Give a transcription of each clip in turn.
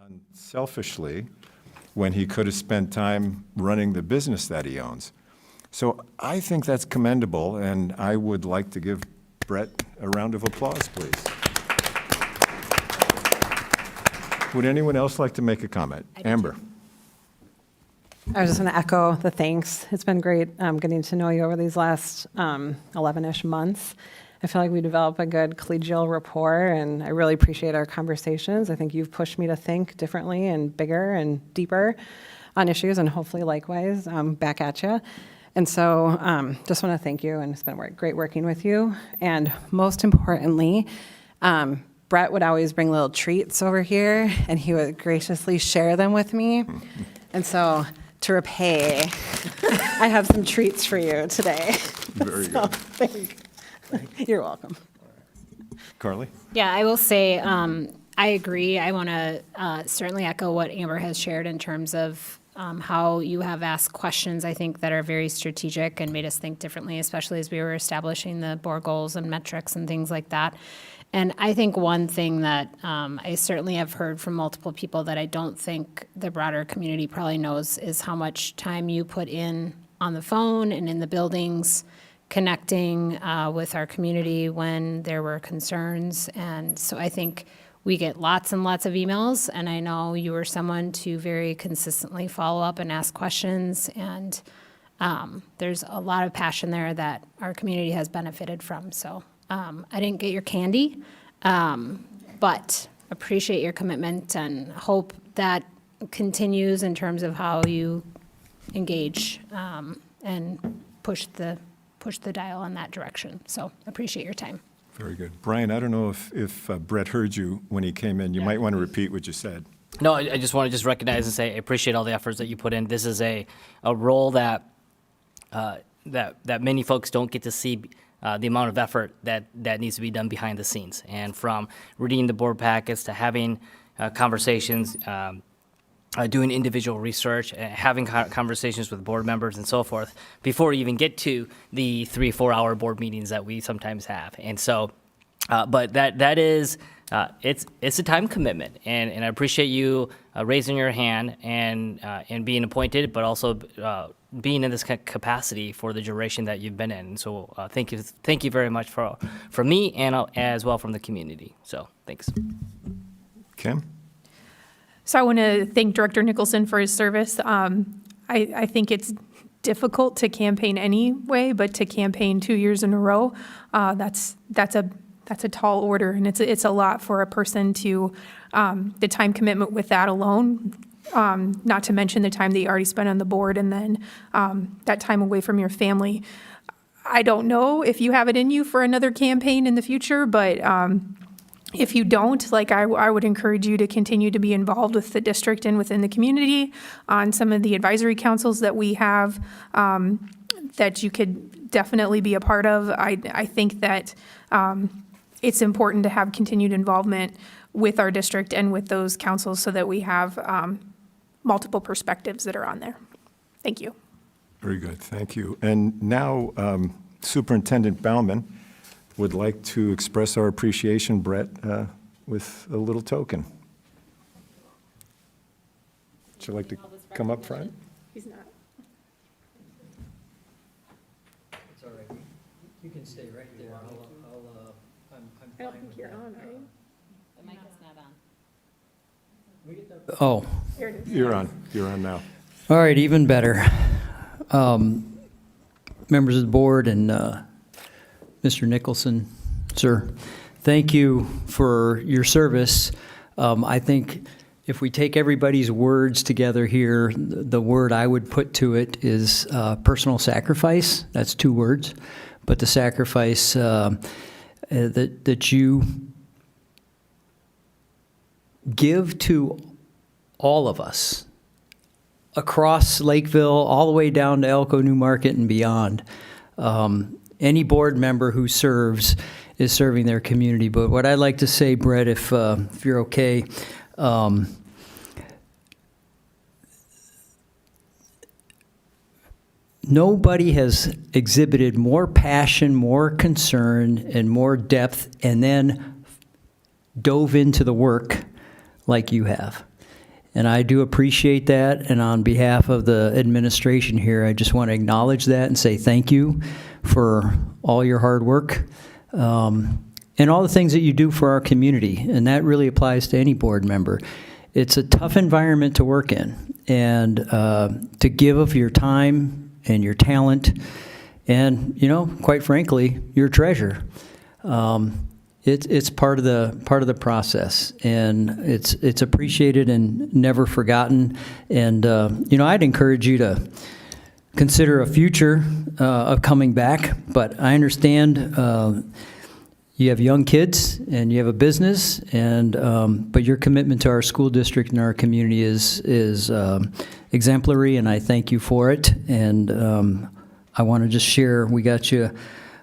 unselfishly when he could have spent time running the business that he owns. So I think that's commendable, and I would like to give Brett a round of applause, please. Would anyone else like to make a comment? Amber. I was just going to echo the thanks. It's been great getting to know you over these last 11-ish months. I feel like we develop a good collegial rapport, and I really appreciate our conversations. I think you've pushed me to think differently and bigger and deeper on issues, and hopefully likewise back at you. And so just want to thank you, and it's been great working with you. And most importantly, Brett would always bring little treats over here, and he would graciously share them with me. And so to repay, I have some treats for you today. Very good. You're welcome. Carly? Yeah, I will say I agree. I want to certainly echo what Amber has shared in terms of how you have asked questions, I think, that are very strategic and made us think differently, especially as we were establishing the board goals and metrics and things like that. And I think one thing that I certainly have heard from multiple people that I don't think the broader community probably knows is how much time you put in on the phone and in the buildings, connecting with our community when there were concerns. And so I think we get lots and lots of emails, and I know you were someone to very consistently follow up and ask questions, and there's a lot of passion there that our community has benefited from. So I didn't get your candy, but appreciate your commitment and hope that continues in terms of how you engage and push the dial in that direction. So appreciate your time. Very good. Brian, I don't know if Brett heard you when he came in. You might want to repeat what you said. No, I just want to recognize and say I appreciate all the efforts that you put in. This is a role that many folks don't get to see the amount of effort that needs to be done behind the scenes. And from reading the board packets to having conversations, doing individual research, having conversations with board members and so forth before you even get to the 3-4 hour board meetings that we sometimes have. And so, but that is, it's a time commitment, and I appreciate you raising your hand and being appointed, but also being in this capacity for the duration that you've been in. So thank you very much for me and as well from the community. So thanks. Kim? So I want to thank Director Nicholson for his service. I think it's difficult to campaign anyway, but to campaign 2 years in a row, that's a tall order, and it's a lot for a person to the time commitment with that alone. Not to mention the time that you already spent on the board, and then that time away from your family. I don't know if you have it in you for another campaign in the future, but if you don't, I would encourage you to continue to be involved with the district and within the community on some of the advisory councils that we have that you could definitely be a part of. I think that it's important to have continued involvement with our district and with those councils so that we have multiple perspectives that are on there. Thank you. Very good. Thank you. And now Superintendent Bauman would like to express our appreciation, Brett, with a little token. Would you like to come up front? He's not. It's all right. You can stay right there. I'm I don't fine think with you're that. on, right? The mic is not on. We get that. Oh, Here it is. You're on. You're on now. all right, even better. Members of the board and Mr. Nicholson, sir, thank you for your service. I think if we take everybody's words together here, the word I would put to it is personal sacrifice. That's 2 words. But the sacrifice that you give to all of us across Lakeville, all the way down to Elko, New Market, and beyond. Any board member who serves is serving their community. But what I'd like to say, Brett, if you're okay, nobody has exhibited more passion, more concern, and more depth, and then dove into the work like you have. And I do appreciate that, and on behalf of the administration here, I just want to acknowledge that and say thank you for all your hard work, and all the things that you do for our community, and that really applies to any board member. It's a tough environment to work in, and to give of your time and your talent, and, you know, quite frankly, your treasure. It's part of the process, and it's appreciated and never forgotten. And you know, I'd encourage you to consider a future of coming back. But I understand you have young kids and you have a business, and but your commitment to our school district and our community is exemplary, and I thank you for it. And I want to just share, we got you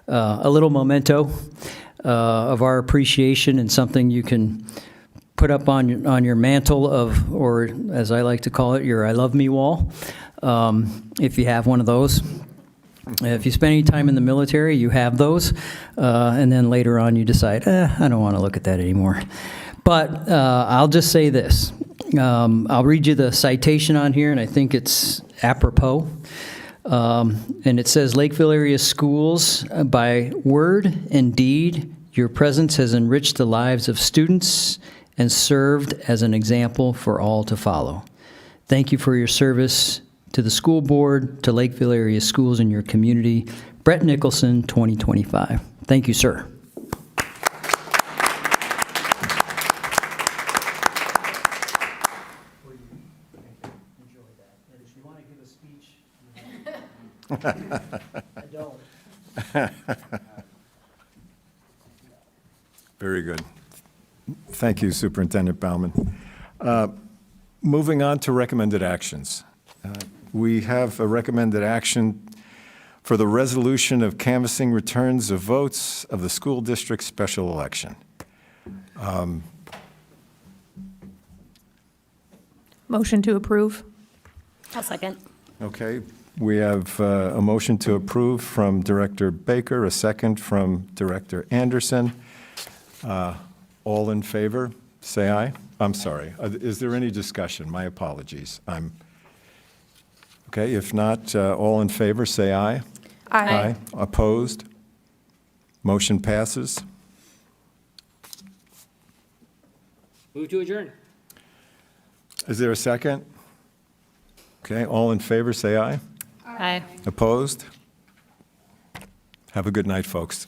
a little memento of our appreciation, and something you can put up on your mantle of, or as I like to call it, your I love me wall, if you have one of those. If you spend any time in the military, you have those, and then later on you decide, I don't want to look at that anymore. But I'll just say this. I'll read you the citation on here, and I think it's apropos. And it says, Lakeville area schools, by word and deed, your presence has enriched the lives of students and served as an example for all to follow. Thank you for your service to the school board, to Lakeville area schools and your community. Brett Nicholson, 2025. Thank you, sir. Very good. Thank you, Superintendent Bauman. Moving on to recommended actions. We have a recommended action for the resolution of canvassing returns of votes of the school district special election. Motion to approve. I'll second. Okay, we have a motion to approve from Director Baker, a second from Director Anderson. All in favor, say aye. I'm sorry. Is there any discussion? My apologies. Okay, if not, all in favor, say aye. Aye. Opposed? Motion passes. Move to adjourn. Is there a second? Okay, all in favor, say aye. Aye. Opposed? Have a good night, folks.